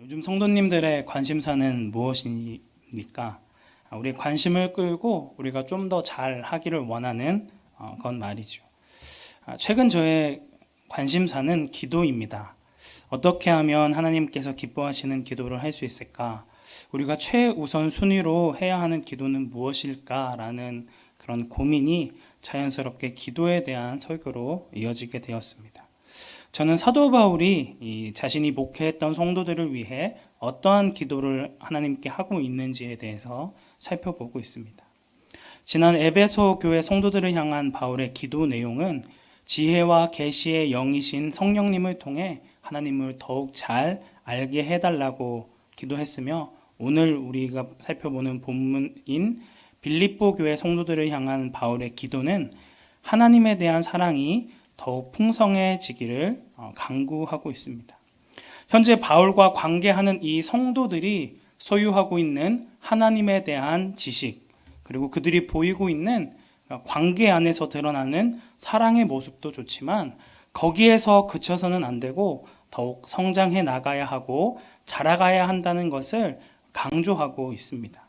요즘 성도님들의 관심사는 무엇입니까? 우리의 관심을 끌고 우리가 좀 더 잘하기를 원하는 건 말이죠. 최근 저의 관심사는 기도입니다. 어떻게 하면 하나님께서 기뻐하시는 기도를 할 수 있을까? 우리가 최우선 순위로 해야 하는 기도는 무엇일까라는 그런 고민이 자연스럽게 기도에 대한 설교로 이어지게 되었습니다. 저는 사도 바울이 자신이 목회했던 성도들을 위해 어떠한 기도를 하나님께 하고 있는지에 대해서 살펴보고 있습니다. 지난 에베소 교회 성도들을 향한 바울의 기도 내용은 지혜와 계시의 영이신 성령님을 통해 하나님을 더욱 잘 알게 해달라고 기도했으며, 오늘 우리가 살펴보는 본문인 빌립보 교회 성도들을 향한 바울의 기도는 하나님에 대한 사랑이 더욱 풍성해지기를 간구하고 있습니다. 현재 바울과 관계하는 이 성도들이 소유하고 있는 하나님에 대한 지식, 그리고 그들이 보이고 있는 관계 안에서 드러나는 사랑의 모습도 좋지만 거기에서 그쳐서는 안 되고 더욱 성장해 나가야 하고 자라가야 한다는 것을 강조하고 있습니다.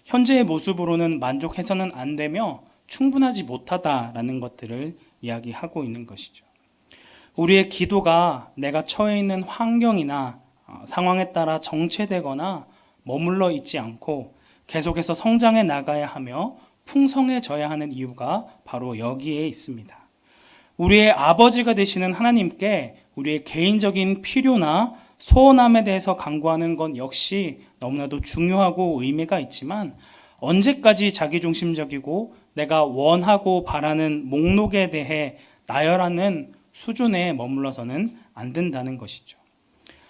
현재의 모습으로는 만족해서는 안 되며 충분하지 못하다라는 것들을 이야기하고 있는 것이죠. 우리의 기도가 내가 처해 있는 환경이나 상황에 따라 정체되거나 머물러 있지 않고 계속해서 성장해 나가야 하며 풍성해져야 하는 이유가 바로 여기에 있습니다. 우리의 아버지가 되시는 하나님께 우리의 개인적인 필요나 소원함에 대해서 간구하는 건 역시 너무나도 중요하고 의미가 있지만, 언제까지 자기중심적이고 내가 원하고 바라는 목록에 대해 나열하는 수준에 머물러서는 안 된다는 것이죠.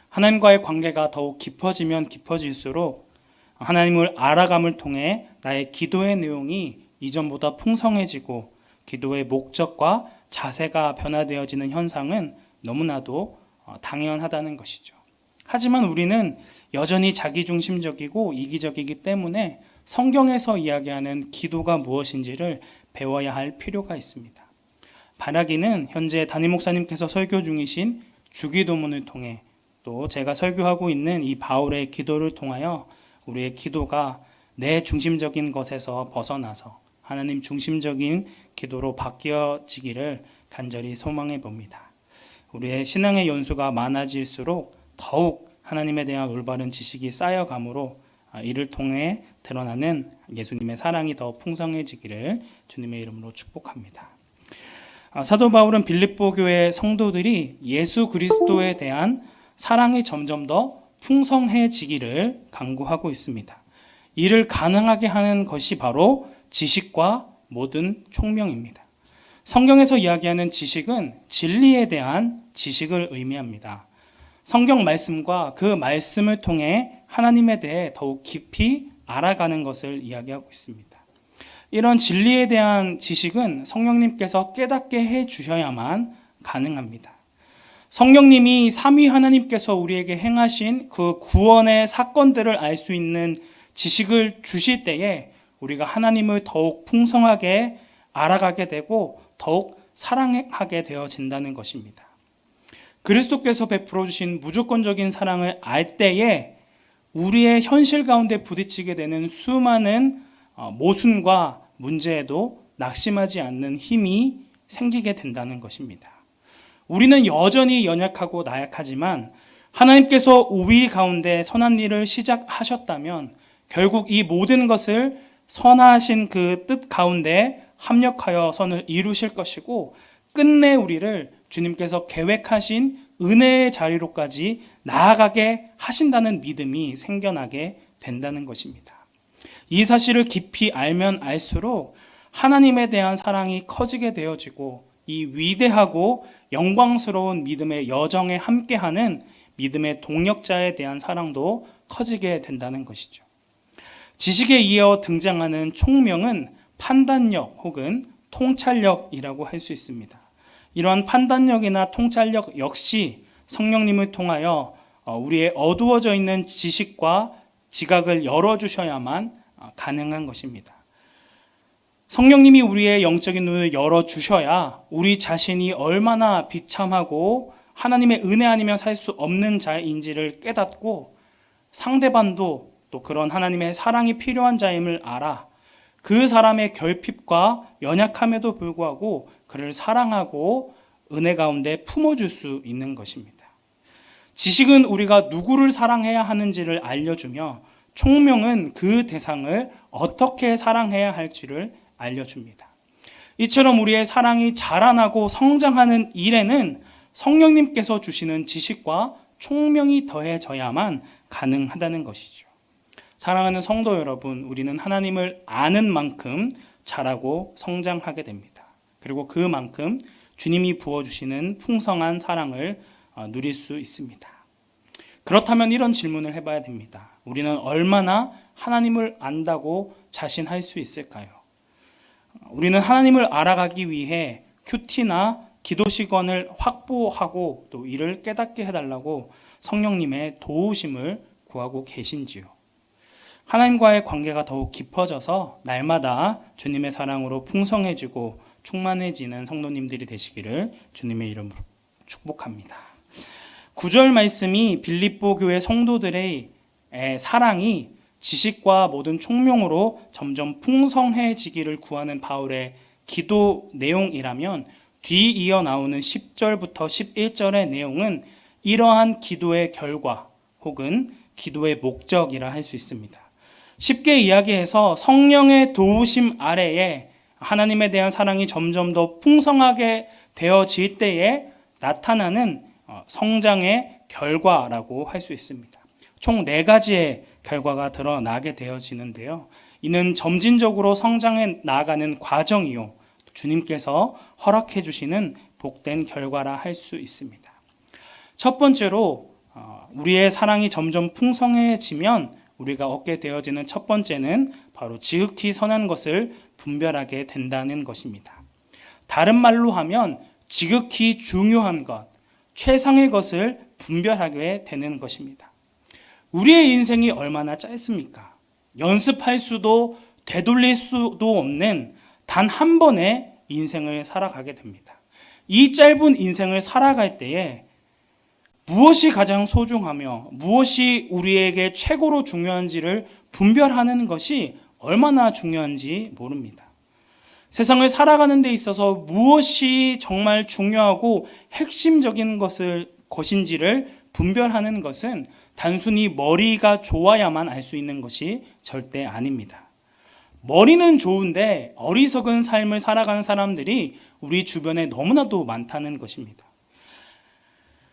하나님과의 관계가 더욱 깊어지면 깊어질수록 하나님을 알아감을 통해 나의 기도의 내용이 이전보다 풍성해지고 기도의 목적과 자세가 변화되어지는 현상은 너무나도 당연하다는 것이죠. 하지만 우리는 여전히 자기중심적이고 이기적이기 때문에 성경에서 이야기하는 기도가 무엇인지를 배워야 할 필요가 있습니다. 바라기는 현재 담임 목사님께서 설교 중이신 주기도문을 통해, 또 제가 설교하고 있는 이 바울의 기도를 통하여 우리의 기도가 내 중심적인 것에서 벗어나서 하나님 중심적인 기도로 바뀌어지기를 간절히 소망해 봅니다. 우리의 신앙의 연수가 많아질수록 더욱 하나님에 대한 올바른 지식이 쌓여가므로 이를 통해 드러나는 예수님의 사랑이 더 풍성해지기를 주님의 이름으로 축복합니다. 사도 바울은 빌립보 교회 성도들이 예수 그리스도에 대한 사랑이 점점 더 풍성해지기를 간구하고 있습니다. 이를 가능하게 하는 것이 바로 지식과 모든 총명입니다. 성경에서 이야기하는 지식은 진리에 대한 지식을 의미합니다. 성경 말씀과 그 말씀을 통해 하나님에 대해 더욱 깊이 알아가는 것을 이야기하고 있습니다. 이런 진리에 대한 지식은 성령님께서 깨닫게 해 주셔야만 가능합니다. 성령님이 삼위 하나님께서 우리에게 행하신 그 구원의 사건들을 알 수 있는 지식을 주실 때에 우리가 하나님을 더욱 풍성하게 알아가게 되고 더욱 사랑하게 되어진다는 것입니다. 그리스도께서 베풀어 주신 무조건적인 사랑을 알 때에 우리의 현실 가운데 부딪히게 되는 수많은 모순과 문제에도 낙심하지 않는 힘이 생기게 된다는 것입니다. 우리는 여전히 연약하고 나약하지만 하나님께서 우리 가운데 선한 일을 시작하셨다면 결국 이 모든 것을 선하신 그 뜻 가운데 합력하여 선을 이루실 것이고, 끝내 우리를 주님께서 계획하신 은혜의 자리로까지 나아가게 하신다는 믿음이 생겨나게 된다는 것입니다. 이 사실을 깊이 알면 알수록 하나님에 대한 사랑이 커지게 되어지고, 이 위대하고 영광스러운 믿음의 여정에 함께하는 믿음의 동역자에 대한 사랑도 커지게 된다는 것이죠. 지식에 이어 등장하는 총명은 판단력 혹은 통찰력이라고 할 수 있습니다. 이러한 판단력이나 통찰력 역시 성령님을 통하여 우리의 어두워져 있는 지식과 지각을 열어주셔야만 가능한 것입니다. 성령님이 우리의 영적인 눈을 열어주셔야 우리 자신이 얼마나 비참하고 하나님의 은혜 아니면 살 수 없는 자인지를 깨닫고 상대방도 또 그런 하나님의 사랑이 필요한 자임을 알아 그 사람의 결핍과 연약함에도 불구하고 그를 사랑하고 은혜 가운데 품어줄 수 있는 것입니다. 지식은 우리가 누구를 사랑해야 하는지를 알려주며 총명은 그 대상을 어떻게 사랑해야 할지를 알려줍니다. 이처럼 우리의 사랑이 자라나고 성장하는 일에는 성령님께서 주시는 지식과 총명이 더해져야만 가능하다는 것이죠. 사랑하는 성도 여러분, 우리는 하나님을 아는 만큼 자라고 성장하게 됩니다. 그리고 그만큼 주님이 부어주시는 풍성한 사랑을 누릴 수 있습니다. 그렇다면 이런 질문을 해봐야 됩니다. 우리는 얼마나 하나님을 안다고 자신할 수 있을까요? 우리는 하나님을 알아가기 위해 큐티나 기도 시간을 확보하고 또 이를 깨닫게 해달라고 성령님의 도우심을 구하고 계신지요? 하나님과의 관계가 더욱 깊어져서 날마다 주님의 사랑으로 풍성해지고 충만해지는 성도님들이 되시기를 주님의 이름으로 축복합니다. 9절 말씀이 빌립보 교회 성도들의 사랑이 지식과 모든 총명으로 점점 풍성해지기를 구하는 바울의 기도 내용이라면 뒤이어 나오는 10절부터 11절의 내용은 이러한 기도의 결과 혹은 기도의 목적이라 할 수 있습니다. 쉽게 이야기해서 성령의 도우심 아래에 하나님에 대한 사랑이 점점 더 풍성하게 되어질 때에 나타나는 성장의 결과라고 할 수 있습니다. 총 4가지의 결과가 드러나게 되어지는데요. 이는 점진적으로 성장해 나아가는 과정이요, 주님께서 허락해 주시는 복된 결과라 할 수 있습니다. 첫 번째로 우리의 사랑이 점점 풍성해지면 우리가 얻게 되어지는 첫 번째는 바로 지극히 선한 것을 분별하게 된다는 것입니다. 다른 말로 하면 지극히 중요한 것, 최상의 것을 분별하게 되는 것입니다. 우리의 인생이 얼마나 짧습니까? 연습할 수도 되돌릴 수도 없는 단 한 번의 인생을 살아가게 됩니다. 이 짧은 인생을 살아갈 때에 무엇이 가장 소중하며 무엇이 우리에게 최고로 중요한지를 분별하는 것이 얼마나 중요한지 모릅니다. 세상을 살아가는 데 있어서 무엇이 정말 중요하고 핵심적인 것인지를 분별하는 것은 단순히 머리가 좋아야만 알 수 있는 것이 절대 아닙니다. 머리는 좋은데 어리석은 삶을 살아가는 사람들이 우리 주변에 너무나도 많다는 것입니다.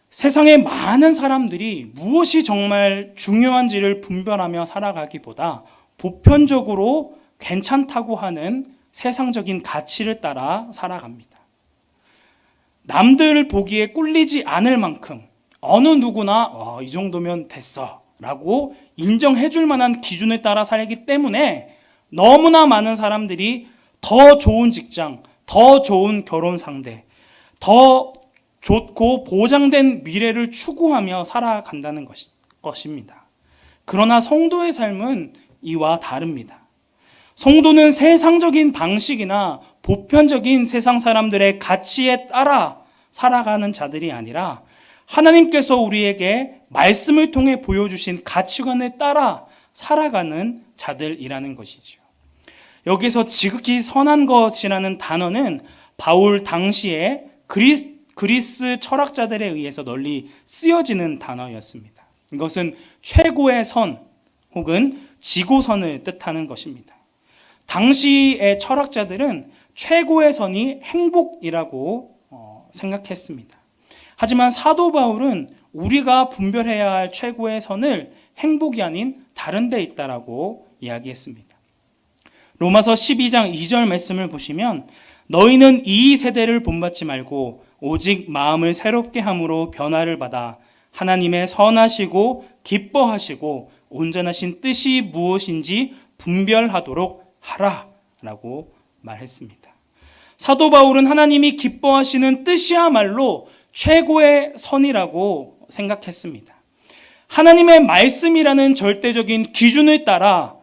세상에 많은 사람들이 무엇이 정말 중요한지를 분별하며 살아가기보다 보편적으로 괜찮다고 하는 세상적인 가치를 따라 살아갑니다. 남들 보기에 꿀리지 않을 만큼 어느 누구나 이 정도면 됐어 라고 인정해 줄 만한 기준을 따라 살기 때문에 너무나 많은 사람들이 더 좋은 직장, 더 좋은 결혼 상대, 더 좋고 보장된 미래를 추구하며 살아간다는 것입니다. 그러나 성도의 삶은 이와 다릅니다. 성도는 세상적인 방식이나 보편적인 세상 사람들의 가치에 따라 살아가는 자들이 아니라 하나님께서 우리에게 말씀을 통해 보여주신 가치관에 따라 살아가는 자들이라는 것이죠. 여기서 지극히 선한 것이라는 단어는 바울 당시에 그리스 철학자들에 의해서 널리 쓰여지는 단어였습니다. 이것은 최고의 선 혹은 지고선을 뜻하는 것입니다. 당시의 철학자들은 최고의 선이 행복이라고 생각했습니다. 하지만 사도 바울은 우리가 분별해야 할 최고의 선을 행복이 아닌 다른 데 있다라고 이야기했습니다. 로마서 12장 2절 말씀을 보시면 너희는 이 세대를 본받지 말고 오직 마음을 새롭게 함으로 변화를 받아 하나님의 선하시고 기뻐하시고 온전하신 뜻이 무엇인지 분별하도록 하라라고 말했습니다. 사도 바울은 하나님이 기뻐하시는 뜻이야말로 최고의 선이라고 생각했습니다. 하나님의 말씀이라는 절대적인 기준을 따라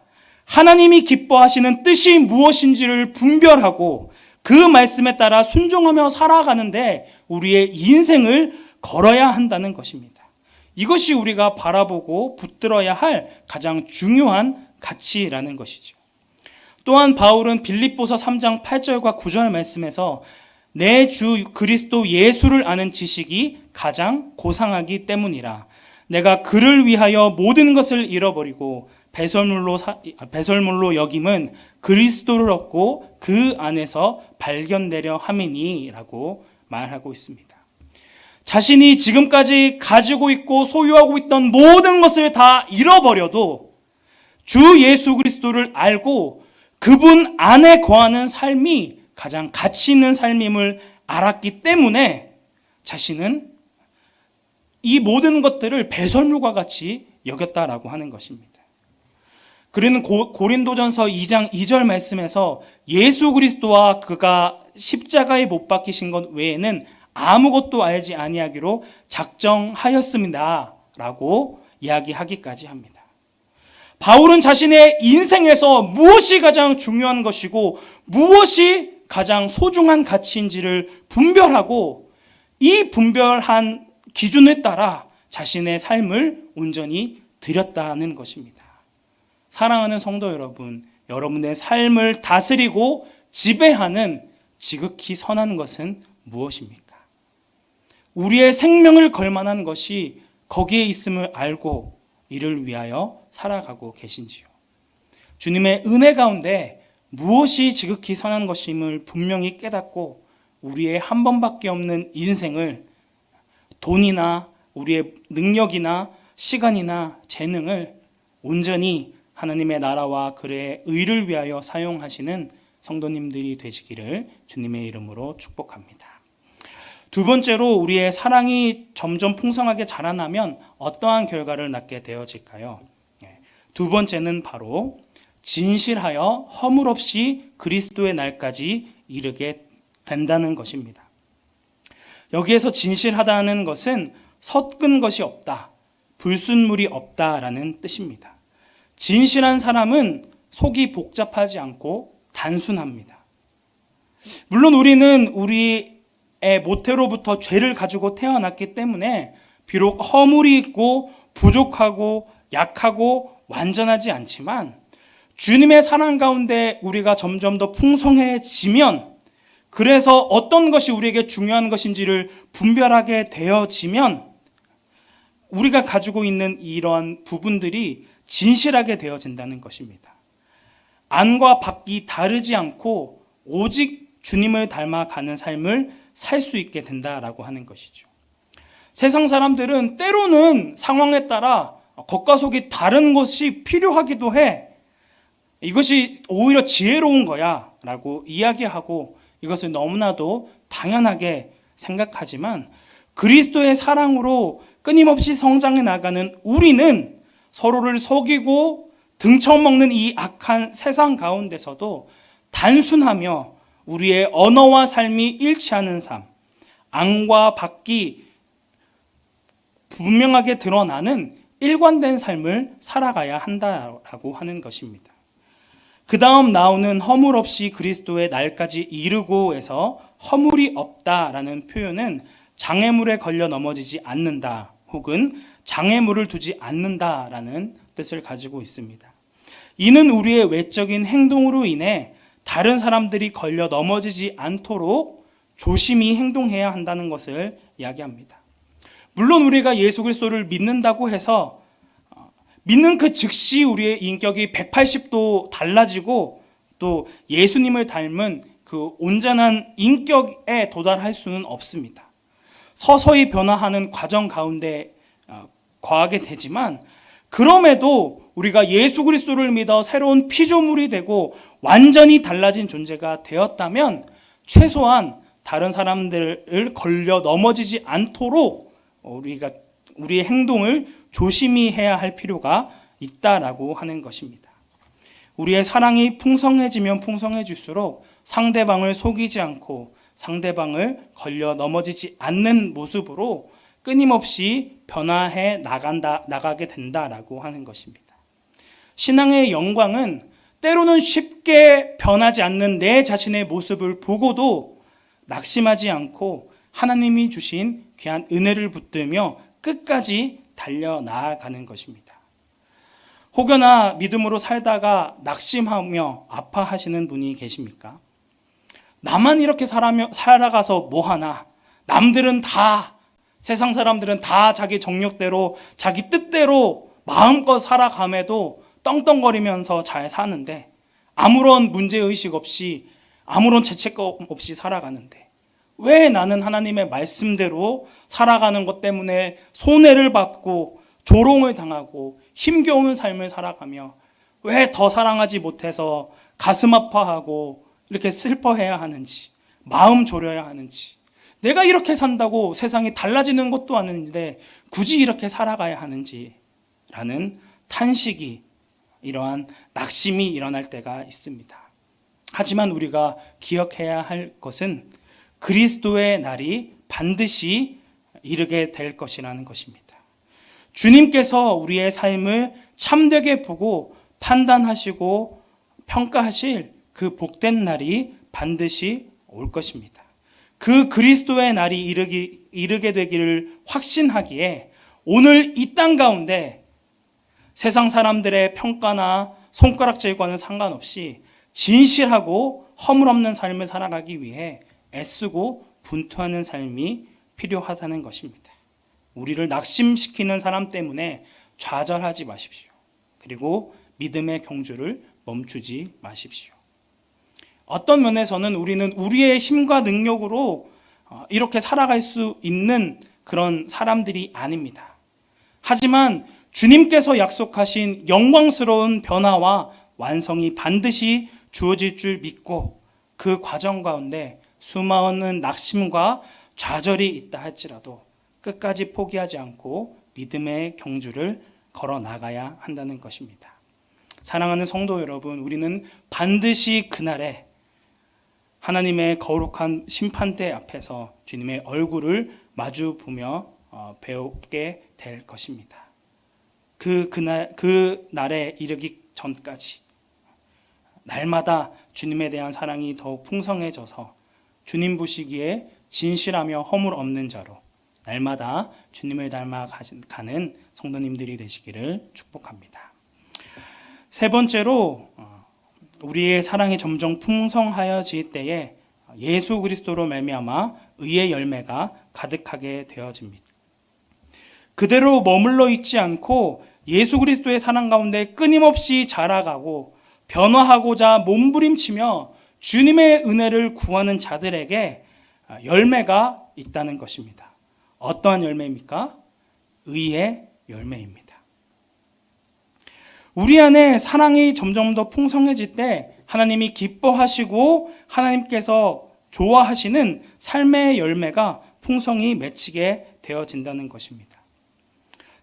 하나님이 기뻐하시는 뜻이 무엇인지를 분별하고 그 말씀에 따라 순종하며 살아가는데 우리의 인생을 걸어야 한다는 것입니다. 이것이 우리가 바라보고 붙들어야 할 가장 중요한 가치라는 것이죠. 또한 바울은 빌립보서 3장 8절과 9절 말씀에서 내 주 그리스도 예수를 아는 지식이 가장 고상하기 때문이라. 내가 그를 위하여 모든 것을 잃어버리고 배설물로 여김은 그리스도를 얻고 그 안에서 발견되려 함이니 라고 말하고 있습니다. 자신이 지금까지 가지고 있고 소유하고 있던 모든 것을 다 잃어버려도 주 예수 그리스도를 알고 그분 안에 거하는 삶이 가장 가치 있는 삶임을 알았기 때문에 자신은 이 모든 것들을 배설물과 같이 여겼다라고 하는 것입니다. 그는 고린도전서 2장 2절 말씀에서 예수 그리스도와 그가 십자가에 못 박히신 것 외에는 아무것도 알지 아니하기로 작정하였습니다 라고 이야기하기까지 합니다. 바울은 자신의 인생에서 무엇이 가장 중요한 것이고 무엇이 가장 소중한 가치인지를 분별하고 이 분별한 기준에 따라 자신의 삶을 온전히 드렸다는 것입니다. 사랑하는 성도 여러분, 여러분의 삶을 다스리고 지배하는 지극히 선한 것은 무엇입니까? 우리의 생명을 걸 만한 것이 거기에 있음을 알고 이를 위하여 살아가고 계신지요? 주님의 은혜 가운데 무엇이 지극히 선한 것임을 분명히 깨닫고 우리의 한 번밖에 없는 인생을 돈이나 우리의 능력이나 시간이나 재능을 온전히 하나님의 나라와 그의 의를 위하여 사용하시는 성도님들이 되시기를 주님의 이름으로 축복합니다. 두 번째로 우리의 사랑이 점점 풍성하게 자라나면 어떠한 결과를 낳게 되어질까요? 두 번째는 바로 진실하여 허물 없이 그리스도의 날까지 이르게 된다는 것입니다. 여기에서 진실하다는 것은 섞은 것이 없다, 불순물이 없다라는 뜻입니다. 진실한 사람은 속이 복잡하지 않고 단순합니다. 물론 우리는 우리의 모태로부터 죄를 가지고 태어났기 때문에 비록 허물이 있고 부족하고 약하고 완전하지 않지만 주님의 사랑 가운데 우리가 점점 더 풍성해지면, 그래서 어떤 것이 우리에게 중요한 것인지를 분별하게 되어지면 우리가 가지고 있는 이러한 부분들이 진실하게 되어진다는 것입니다. 안과 밖이 다르지 않고 오직 주님을 닮아가는 삶을 살 수 있게 된다라고 하는 것이죠. 세상 사람들은 때로는 상황에 따라 겉과 속이 다른 것이 필요하기도 해. 이것이 오히려 지혜로운 거야 라고 이야기하고 이것을 너무나도 당연하게 생각하지만 그리스도의 사랑으로 끊임없이 성장해 나가는 우리는 서로를 속이고 등쳐먹는 이 악한 세상 가운데서도 단순하며 우리의 언어와 삶이 일치하는 삶, 안과 밖이 분명하게 드러나는 일관된 삶을 살아가야 한다라고 하는 것입니다. 그 다음 나오는 허물 없이 그리스도의 날까지 이르고에서 허물이 없다라는 표현은 장애물에 걸려 넘어지지 않는다 혹은 장애물을 두지 않는다라는 뜻을 가지고 있습니다. 이는 우리의 외적인 행동으로 인해 다른 사람들이 걸려 넘어지지 않도록 조심히 행동해야 한다는 것을 이야기합니다. 물론 우리가 예수 그리스도를 믿는다고 해서 믿는 그 즉시 우리의 인격이 180도 달라지고 또 예수님을 닮은 그 온전한 인격에 도달할 수는 없습니다. 서서히 변화하는 과정 가운데 거하게 되지만 그럼에도 우리가 예수 그리스도를 믿어 새로운 피조물이 되고 완전히 달라진 존재가 되었다면 최소한 다른 사람들을 걸려 넘어지지 않도록 우리의 행동을 조심히 해야 할 필요가 있다라고 하는 것입니다. 우리의 사랑이 풍성해지면 풍성해질수록 상대방을 속이지 않고 상대방을 걸려 넘어지지 않는 모습으로 끊임없이 변화해 나가게 된다라고 하는 것입니다. 신앙의 영광은 때로는 쉽게 변하지 않는 내 자신의 모습을 보고도 낙심하지 않고 하나님이 주신 귀한 은혜를 붙들며 끝까지 달려나가는 것입니다. 혹여나 믿음으로 살다가 낙심하며 아파하시는 분이 계십니까? 나만 이렇게 살아가서 뭐하나? 남들은 다, 세상 사람들은 다 자기 정욕대로, 자기 뜻대로 마음껏 살아감에도 떵떵거리면서 잘 사는데, 아무런 문제의식 없이, 아무런 죄책감 없이 살아가는데, 왜 나는 하나님의 말씀대로 살아가는 것 때문에 손해를 받고 조롱을 당하고 힘겨운 삶을 살아가며, 왜 더 사랑하지 못해서 가슴 아파하고 이렇게 슬퍼해야 하는지, 마음 졸여야 하는지, 내가 이렇게 산다고 세상이 달라지는 것도 아닌데 굳이 이렇게 살아가야 하는지라는 탄식이, 이러한 낙심이 일어날 때가 있습니다. 하지만 우리가 기억해야 할 것은 그리스도의 날이 반드시 이르게 될 것이라는 것입니다. 주님께서 우리의 삶을 참되게 보고 판단하시고 평가하실 그 복된 날이 반드시 올 것입니다. 그 그리스도의 날이 이르게 되기를 확신하기에 오늘 이 땅 가운데 세상 사람들의 평가나 손가락질과는 상관없이 진실하고 허물없는 삶을 살아가기 위해 애쓰고 분투하는 삶이 필요하다는 것입니다. 우리를 낙심시키는 사람 때문에 좌절하지 마십시오. 그리고 믿음의 경주를 멈추지 마십시오. 어떤 면에서는 우리는 우리의 힘과 능력으로 이렇게 살아갈 수 있는 그런 사람들이 아닙니다. 하지만 주님께서 약속하신 영광스러운 변화와 완성이 반드시 주어질 줄 믿고 그 과정 가운데 수많은 낙심과 좌절이 있다 할지라도 끝까지 포기하지 않고 믿음의 경주를 걸어 나가야 한다는 것입니다. 사랑하는 성도 여러분, 우리는 반드시 그날에 하나님의 거룩한 심판대 앞에서 주님의 얼굴을 마주 보며 배우게 될 것입니다. 그 날에 이르기 전까지 날마다 주님에 대한 사랑이 더욱 풍성해져서 주님 보시기에 진실하며 허물 없는 자로 날마다 주님을 닮아가는 성도님들이 되시기를 축복합니다. 세 번째로 우리의 사랑이 점점 풍성하여질 때에 예수 그리스도로 말미암아 의의 열매가 가득하게 되어집니다. 그대로 머물러 있지 않고 예수 그리스도의 사랑 가운데 끊임없이 자라가고 변화하고자 몸부림치며 주님의 은혜를 구하는 자들에게 열매가 있다는 것입니다. 어떠한 열매입니까? 의의 열매입니다. 우리 안에 사랑이 점점 더 풍성해질 때 하나님이 기뻐하시고 하나님께서 좋아하시는 삶의 열매가 풍성히 맺히게 되어진다는 것입니다.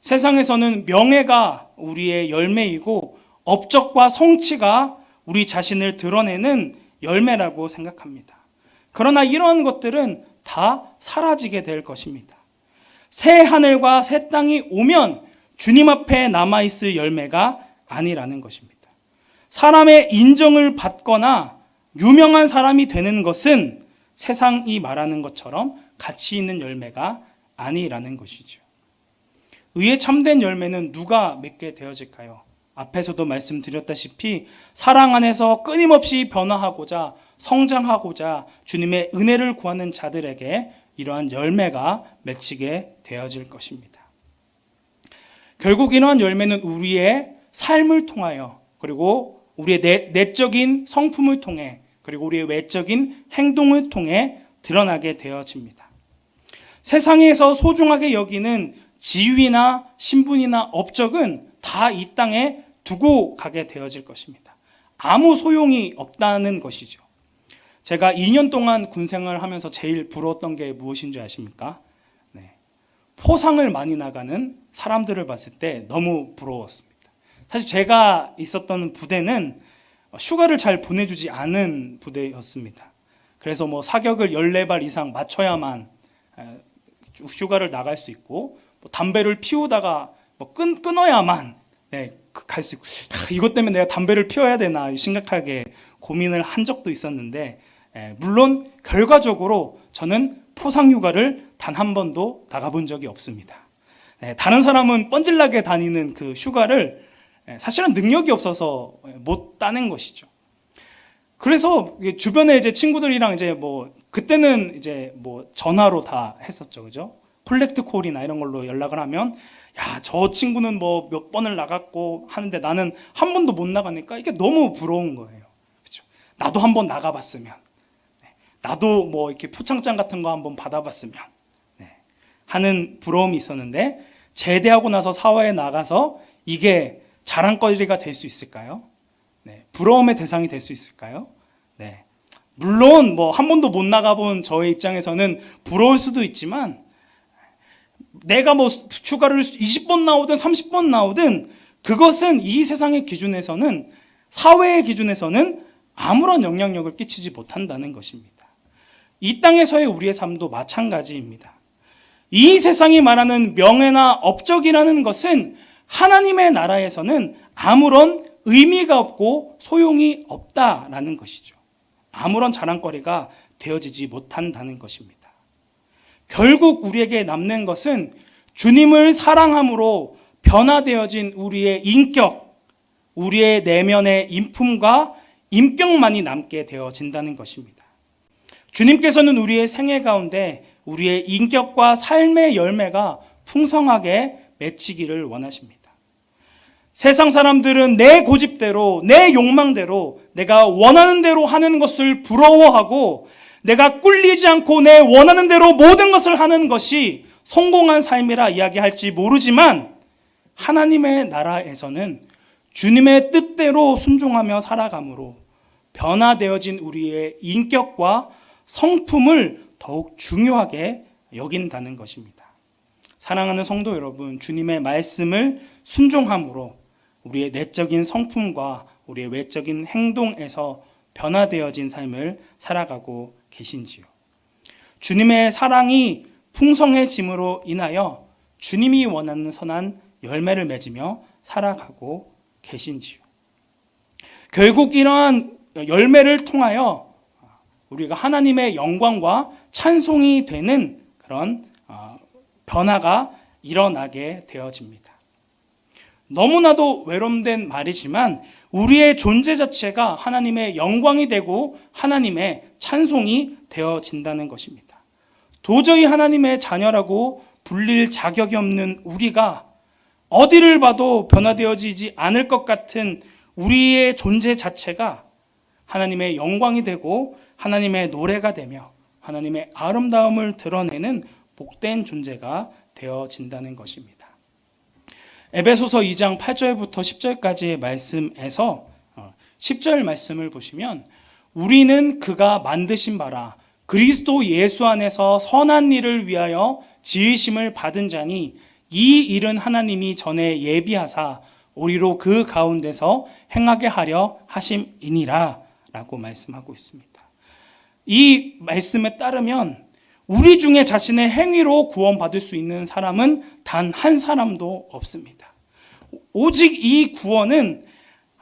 세상에서는 명예가 우리의 열매이고 업적과 성취가 우리 자신을 드러내는 열매라고 생각합니다. 그러나 이러한 것들은 다 사라지게 될 것입니다. 새 하늘과 새 땅이 오면 주님 앞에 남아있을 열매가 아니라는 것입니다. 사람의 인정을 받거나 유명한 사람이 되는 것은 세상이 말하는 것처럼 가치 있는 열매가 아니라는 것이죠. 의에 참된 열매는 누가 맺게 되어질까요? 앞에서도 말씀드렸다시피 사랑 안에서 끊임없이 변화하고자 성장하고자 주님의 은혜를 구하는 자들에게 이러한 열매가 맺히게 되어질 것입니다. 결국 이러한 열매는 우리의 삶을 통하여 그리고 우리의 내적인 성품을 통해 그리고 우리의 외적인 행동을 통해 드러나게 되어집니다. 세상에서 소중하게 여기는 지위나 신분이나 업적은 다 이 땅에 두고 가게 되어질 것입니다. 아무 소용이 없다는 것이죠. 제가 2년 동안 군생활을 하면서 제일 부러웠던 게 무엇인 줄 아십니까? 포상을 많이 나가는 사람들을 봤을 때 너무 부러웠습니다. 사실 제가 있었던 부대는 휴가를 잘 보내주지 않은 부대였습니다. 그래서 사격을 14발 이상 맞춰야만 휴가를 나갈 수 있고 담배를 피우다가 끊어야만 갈 수 있고 이것 때문에 내가 담배를 피워야 되나 심각하게 고민을 한 적도 있었는데 물론 결과적으로 저는 포상휴가를 단 한 번도 나가본 적이 없습니다. 다른 사람은 뻔질나게 다니는 그 휴가를 사실은 능력이 없어서 못 따낸 것이죠. 그래서 주변에 이제 친구들이랑 이제 그때는 이제 전화로 다 했었죠. 그죠? 콜렉트 콜이나 이런 걸로 연락을 하면, 야, 저 친구는 몇 번을 나갔고 하는데 나는 한 번도 못 나가니까 이게 너무 부러운 거예요. 그죠? 나도 한번 나가봤으면, 나도 이렇게 표창장 같은 거 한번 받아봤으면 하는 부러움이 있었는데, 제대하고 나서 사회에 나가서 이게 자랑거리가 될 수 있을까요? 부러움의 대상이 될 수 있을까요? 물론 한 번도 못 나가본 저의 입장에서는 부러울 수도 있지만, 내가 휴가를 20번 나오든 30번 나오든 그것은 이 세상의 기준에서는, 사회의 기준에서는 아무런 영향력을 끼치지 못한다는 것입니다. 이 땅에서의 우리의 삶도 마찬가지입니다. 이 세상이 말하는 명예나 업적이라는 것은 하나님의 나라에서는 아무런 의미가 없고 소용이 없다라는 것이죠. 아무런 자랑거리가 되어지지 못한다는 것입니다. 결국 우리에게 남는 것은 주님을 사랑함으로 변화되어진 우리의 인격, 우리의 내면의 인품과 인격만이 남게 되어진다는 것입니다. 주님께서는 우리의 생애 가운데 우리의 인격과 삶의 열매가 풍성하게 맺히기를 원하십니다. 세상 사람들은 내 고집대로, 내 욕망대로, 내가 원하는 대로 하는 것을 부러워하고, 내가 꿀리지 않고 내 원하는 대로 모든 것을 하는 것이 성공한 삶이라 이야기할지 모르지만, 하나님의 나라에서는 주님의 뜻대로 순종하며 살아감으로 변화되어진 우리의 인격과 성품을 더욱 중요하게 여긴다는 것입니다. 사랑하는 성도 여러분, 주님의 말씀을 순종함으로 우리의 내적인 성품과 우리의 외적인 행동에서 변화되어진 삶을 살아가고 계신지요? 주님의 사랑이 풍성해짐으로 인하여 주님이 원하는 선한 열매를 맺으며 살아가고 계신지요? 결국 이러한 열매를 통하여 우리가 하나님의 영광과 찬송이 되는 그런 변화가 일어나게 되어집니다. 너무나도 외람된 말이지만 우리의 존재 자체가 하나님의 영광이 되고 하나님의 찬송이 되어진다는 것입니다. 도저히 하나님의 자녀라고 불릴 자격이 없는 우리가 어디를 봐도 변화되어지지 않을 것 같은 우리의 존재 자체가 하나님의 영광이 되고 하나님의 노래가 되며 하나님의 아름다움을 드러내는 복된 존재가 되어진다는 것입니다. 에베소서 2장 8절부터 10절까지의 말씀에서 10절 말씀을 보시면, 우리는 그가 만드신 바라 그리스도 예수 안에서 선한 일을 위하여 지으심을 받은 자니 이 일은 하나님이 전에 예비하사 우리로 그 가운데서 행하게 하려 하심이니라 라고 말씀하고 있습니다. 이 말씀에 따르면 우리 중에 자신의 행위로 구원받을 수 있는 사람은 단 한 사람도 없습니다. 오직 이 구원은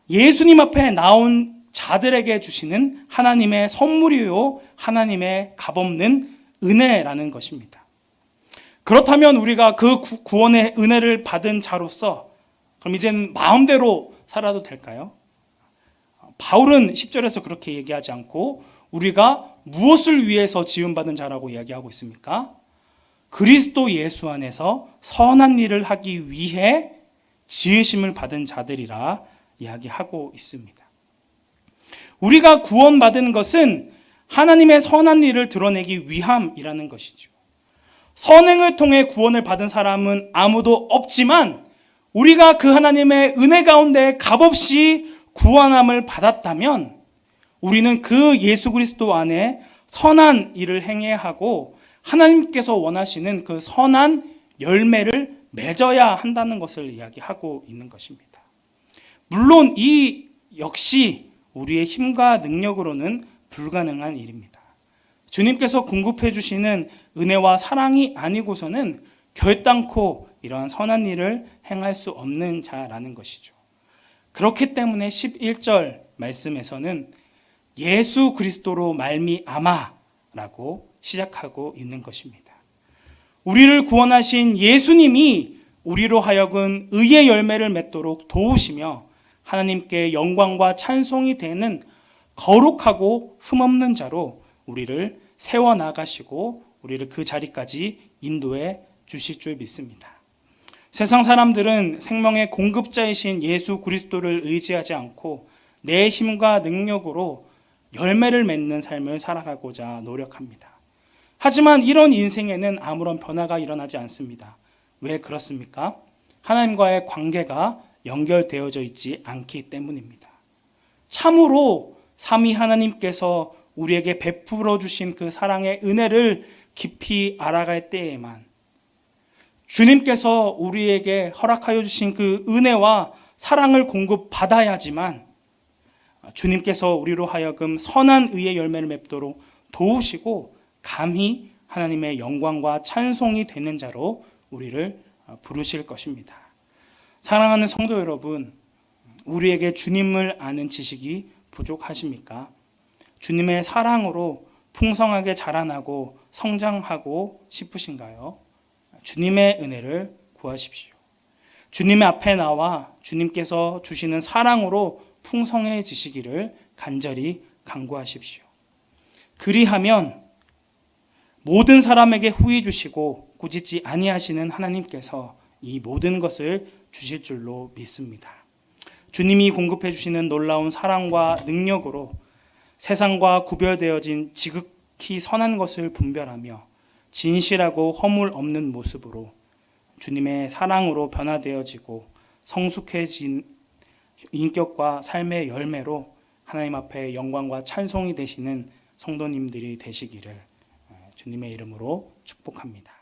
예수님 앞에 나온 자들에게 주시는 하나님의 선물이요 하나님의 값없는 은혜라는 것입니다. 그렇다면 우리가 그 구원의 은혜를 받은 자로서 그럼 이제는 마음대로 살아도 될까요? 바울은 10절에서 그렇게 얘기하지 않고 우리가 무엇을 위해서 지음받은 자라고 이야기하고 있습니까? 그리스도 예수 안에서 선한 일을 하기 위해 지으심을 받은 자들이라 이야기하고 있습니다. 우리가 구원받은 것은 하나님의 선한 일을 드러내기 위함이라는 것이죠. 선행을 통해 구원을 받은 사람은 아무도 없지만 우리가 그 하나님의 은혜 가운데 값없이 구원함을 받았다면 우리는 그 예수 그리스도 안에 선한 일을 행해야 하고 하나님께서 원하시는 그 선한 열매를 맺어야 한다는 것을 이야기하고 있는 것입니다. 물론 이 역시 우리의 힘과 능력으로는 불가능한 일입니다. 주님께서 공급해 주시는 은혜와 사랑이 아니고서는 결단코 이러한 선한 일을 행할 수 없는 자라는 것이죠. 그렇기 때문에 11절 말씀에서는 예수 그리스도로 말미암아라고 시작하고 있는 것입니다. 우리를 구원하신 예수님이 우리로 하여금 의의 열매를 맺도록 도우시며 하나님께 영광과 찬송이 되는 거룩하고 흠없는 자로 우리를 세워나가시고 우리를 그 자리까지 인도해 주실 줄 믿습니다. 세상 사람들은 생명의 공급자이신 예수 그리스도를 의지하지 않고 내 힘과 능력으로 열매를 맺는 삶을 살아가고자 노력합니다. 하지만 이런 인생에는 아무런 변화가 일어나지 않습니다. 왜 그렇습니까? 하나님과의 관계가 연결되어져 있지 않기 때문입니다. 참으로 삼위 하나님께서 우리에게 베풀어 주신 그 사랑의 은혜를 깊이 알아갈 때에만 주님께서 우리에게 허락하여 주신 그 은혜와 사랑을 공급받아야지만 주님께서 우리로 하여금 선한 의의 열매를 맺도록 도우시고 감히 하나님의 영광과 찬송이 되는 자로 우리를 부르실 것입니다. 사랑하는 성도 여러분, 우리에게 주님을 아는 지식이 부족하십니까? 주님의 사랑으로 풍성하게 자라나고 성장하고 싶으신가요? 주님의 은혜를 구하십시오. 주님의 앞에 나와 주님께서 주시는 사랑으로 풍성해지시기를 간절히 간구하십시오. 그리하면 모든 사람에게 후히 주시고 꾸짖지 아니하시는 하나님께서 이 모든 것을 주실 줄로 믿습니다. 주님이 공급해 주시는 놀라운 사랑과 능력으로 세상과 구별되어진 지극히 선한 것을 분별하며 진실하고 허물 없는 모습으로 주님의 사랑으로 변화되어지고 성숙해진 인격과 삶의 열매로 하나님 앞에 영광과 찬송이 되시는 성도님들이 되시기를 주님의 이름으로 축복합니다.